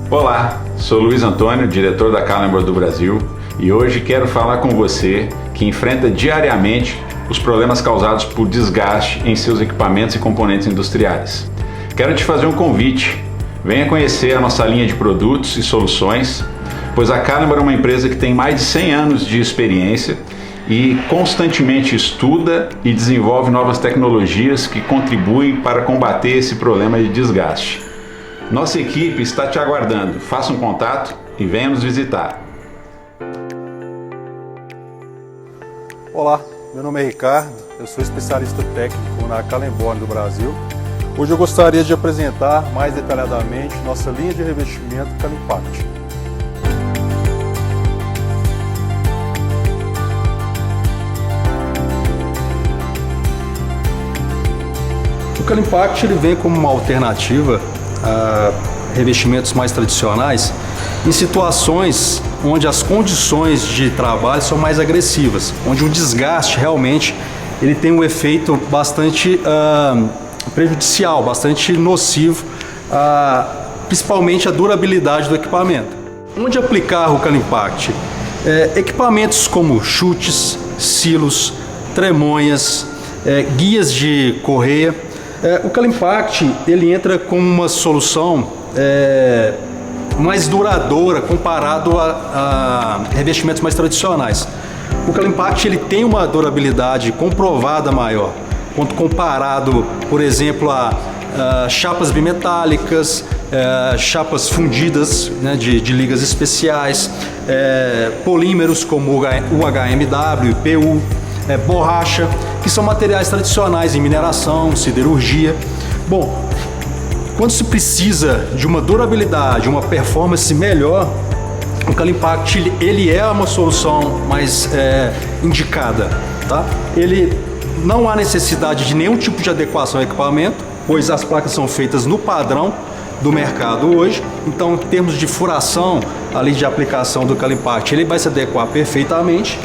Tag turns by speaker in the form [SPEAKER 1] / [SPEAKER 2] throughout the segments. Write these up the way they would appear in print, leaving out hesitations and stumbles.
[SPEAKER 1] Olá, sou Luiz Antônio, diretor da Callenborn do Brasil, e hoje quero falar com você que enfrenta diariamente os problemas causados por desgaste em seus equipamentos e componentes industriais. Quero te fazer um convite. Venha conhecer a nossa linha de produtos e soluções, pois a Callenborn é uma empresa que tem mais de 100 anos de experiência e constantemente estuda e desenvolve novas tecnologias que contribuem para combater esse problema de desgaste. Nossa equipe está te aguardando. Faça um contato e venha nos visitar.
[SPEAKER 2] Olá, meu nome é Ricardo, eu sou especialista técnico na Callenborn do Brasil. Hoje eu gostaria de apresentar mais detalhadamente nossa linha de revestimento Calimpact. O Calimpact ele vem como uma alternativa a revestimentos mais tradicionais em situações onde as condições de trabalho são mais agressivas, onde o desgaste realmente ele tem um efeito bastante prejudicial, bastante nocivo, principalmente a durabilidade do equipamento. Onde aplicar o Calimpact? Equipamentos como chutes, silos, tremonhas, guias de correia. O Calimpact ele entra como uma solução mais duradoura comparado a revestimentos mais tradicionais. O Calimpact ele tem uma durabilidade comprovada maior, quando comparado, por exemplo, a chapas bimetálicas, chapas fundidas, né, de ligas especiais, polímeros como o HMW, PU, borracha, que são materiais tradicionais em mineração, siderurgia. Bom, quando se precisa de uma durabilidade, uma performance melhor, o Calimpact ele é uma solução mais indicada, tá? Ele não há necessidade de nenhum tipo de adequação ao equipamento, pois as placas são feitas no padrão do mercado hoje. Então, em termos de furação, além de aplicação do Calimpact, ele vai se adequar perfeitamente.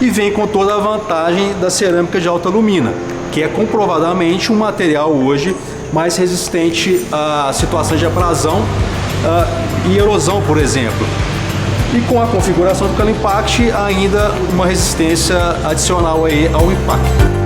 [SPEAKER 2] E vem com toda a vantagem da cerâmica de alta alumina, que é comprovadamente um material hoje mais resistente a situações de abrasão e erosão, por exemplo. E com a configuração do Calimpact, ainda uma resistência adicional aí ao impacto.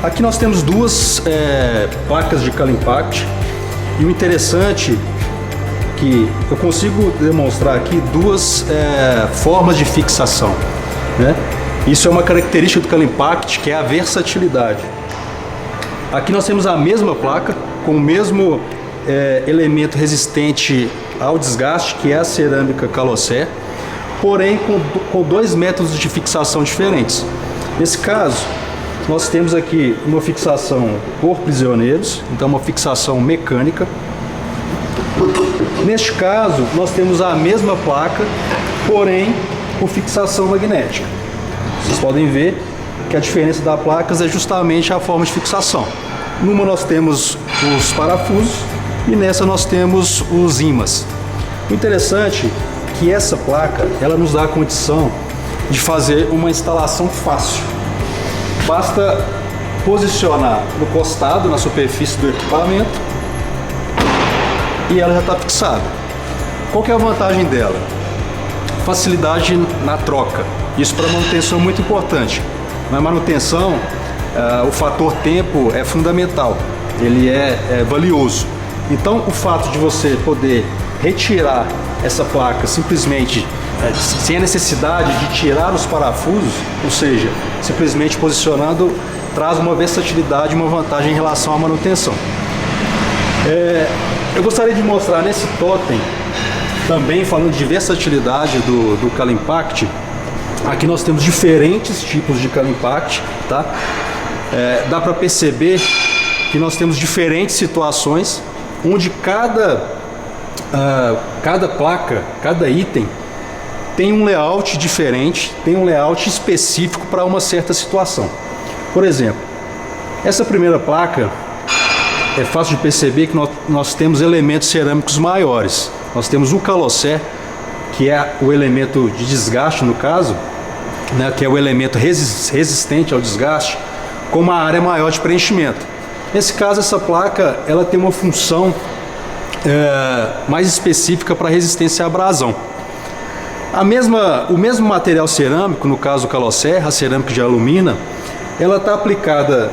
[SPEAKER 2] Aqui nós temos duas placas de Calimpact, e o interessante é que eu consigo demonstrar aqui duas formas de fixação, né? Isso é uma característica do Calimpact, que é a versatilidade. Aqui nós temos a mesma placa com o mesmo elemento resistente ao desgaste, que é a cerâmica Calocé, porém com dois métodos de fixação diferentes. Nesse caso, nós temos aqui uma fixação por prisioneiros, então uma fixação mecânica. Neste caso, nós temos a mesma placa, porém com fixação magnética. Vocês podem ver que a diferença das placas é justamente a forma de fixação. Numa nós temos os parafusos e nessa nós temos os ímãs. O interessante é que essa placa ela nos dá a condição de fazer uma instalação fácil. Basta posicionar no costado, na superfície do equipamento, e ela já está fixada. Qual que é a vantagem dela? Facilidade na troca. Isso para manutenção é muito importante. Na manutenção, o fator tempo é fundamental, ele é valioso. Então, o fato de você poder retirar essa placa simplesmente sem a necessidade de tirar os parafusos, ou seja, simplesmente posicionando, traz uma versatilidade, uma vantagem em relação à manutenção. Eu gostaria de mostrar nesse totem, também falando de versatilidade do Calimpact. Aqui nós temos diferentes tipos de Calimpact, tá? Dá para perceber que nós temos diferentes situações, onde cada placa, cada item, tem um layout diferente, tem um layout específico para uma certa situação. Por exemplo, essa primeira placa é fácil de perceber que nós temos elementos cerâmicos maiores. nós temos o Calocé, que é o elemento de desgaste no caso, né, que é o elemento resistente ao desgaste, com uma área maior de preenchimento. Nesse caso, essa placa ela tem uma função mais específica para resistência à abrasão. O mesmo material cerâmico, no caso do Calocé, a cerâmica de alumina, ela está aplicada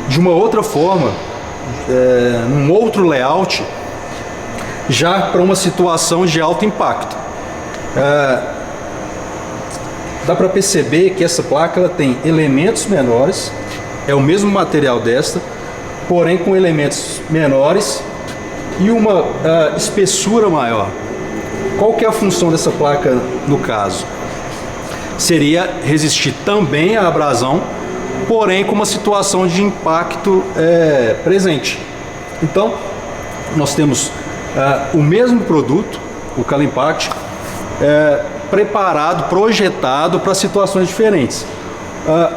[SPEAKER 2] de uma outra forma, num outro layout, já para uma situação de alto impacto. Dá para perceber que essa placa ela tem elementos menores, é o mesmo material desta, porém com elementos menores e uma espessura maior. Qual que é a função dessa placa no caso? Seria resistir também à abrasão, porém com uma situação de impacto presente. Então, nós temos o mesmo produto, o Calimpact, preparado, projetado para situações diferentes.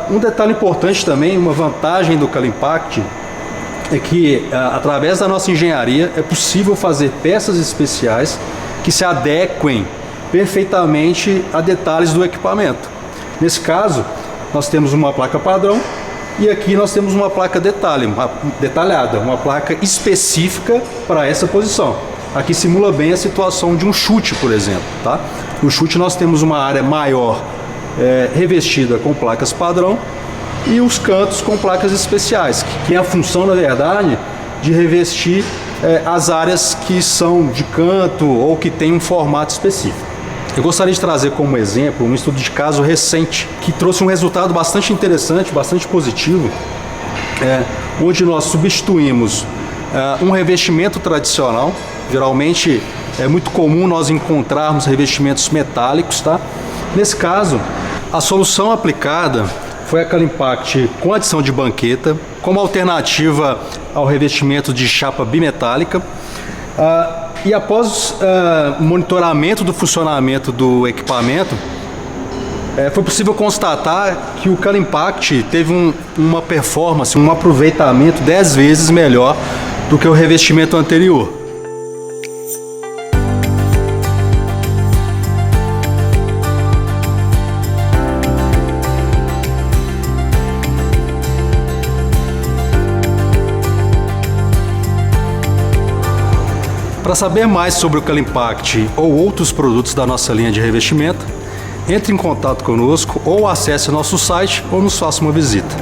[SPEAKER 2] Um detalhe importante também, uma vantagem do Calimpact, é que através da nossa engenharia é possível fazer peças especiais que se adequem perfeitamente a detalhes do equipamento. Nesse caso, nós temos uma placa padrão e aqui nós temos uma placa detalhada, uma placa específica para essa posição. Aqui simula bem a situação de um chute, por exemplo. Tá? No chute nós temos uma área maior revestida com placas padrão e os cantos com placas especiais, que tem a função, na verdade, de revestir as áreas que são de canto ou que tem um formato específico. Eu gostaria de trazer como exemplo um estudo de caso recente que trouxe um resultado bastante interessante, bastante positivo, onde nós substituímos um revestimento tradicional. Geralmente é muito comum nós encontrarmos revestimentos metálicos, tá? Nesse caso, a solução aplicada foi a Calimpact com adição de banqueta, como alternativa ao revestimento de chapa bimetálica. E após o monitoramento do funcionamento do equipamento, foi possível constatar que o Calimpact teve uma performance, um aproveitamento 10 vezes melhor do que o revestimento anterior. Para saber mais sobre o Calimpact ou outros produtos da nossa linha de revestimento, entre em contato conosco ou acesse nosso site ou nos faça uma visita.